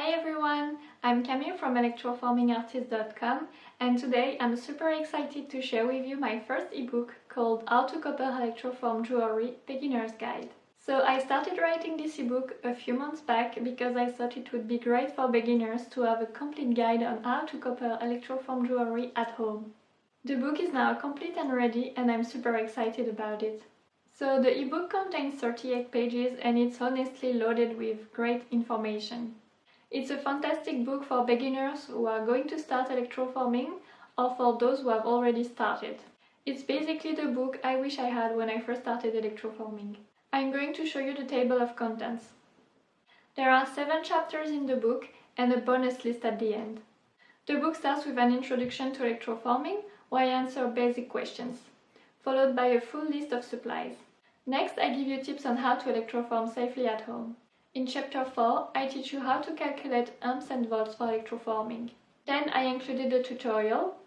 Hi everyone, I'm Camille from electroformingartist.com and today I'm super excited to share with you my first ebook called How to Copper Electroform Jewelry Beginner's Guide. So I started writing this ebook a few months back because I thought it would be great for beginners to have a complete guide on how to copper electroform jewelry at home. The book is now complete and ready and I'm super excited about it. So the ebook contains 38 pages and it's honestly loaded with great information. It's a fantastic book for beginners who are going to start electroforming or for those who have already started. It's basically the book I wish I had when I first started electroforming. I'm going to show you the table of contents. There are 7 chapters in the book and a bonus list at the end. The book starts with an introduction to electroforming where I answer basic questions, followed by a full list of supplies. Next, I give you tips on how to electroform safely at home. In Chapter 4, I teach you how to calculate amps and volts for electroforming. Then I included a tutorial,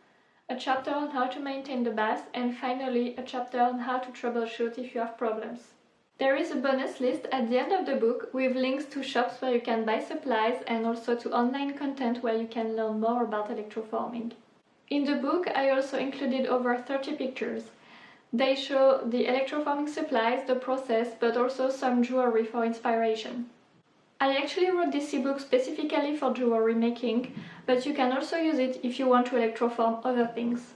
a chapter on how to maintain the bath, and finally a chapter on how to troubleshoot if you have problems. There is a bonus list at the end of the book with links to shops where you can buy supplies and also to online content where you can learn more about electroforming. In the book, I also included over 30 pictures. They show the electroforming supplies, the process, but also some jewelry for inspiration. I actually wrote this ebook specifically for jewelry making, but you can also use it if you want to electroform other things.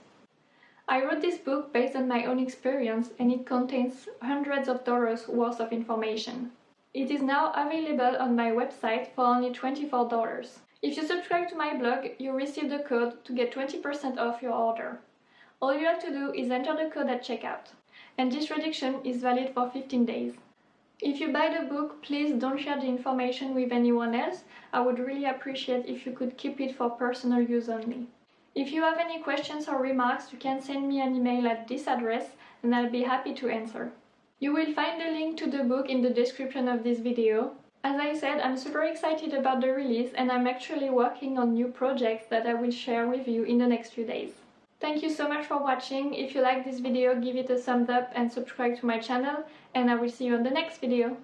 I wrote this book based on my own experience and it contains hundreds of dollars worth of information. It is now available on my website for only $24. If you subscribe to my blog, you receive the code to get 20% off your order. All you have to do is enter the code at checkout, and this reduction is valid for 15 days. If you buy the book, please don't share the information with anyone else. I would really appreciate if you could keep it for personal use only. If you have any questions or remarks, you can send me an email at this address and I'll be happy to answer. You will find the link to the book in the description of this video. As I said, I'm super excited about the release and I'm actually working on new projects that I will share with you in the next few days. Thank you so much for watching. If you like this video, give it a thumbs up and subscribe to my channel, and I will see you on the next video.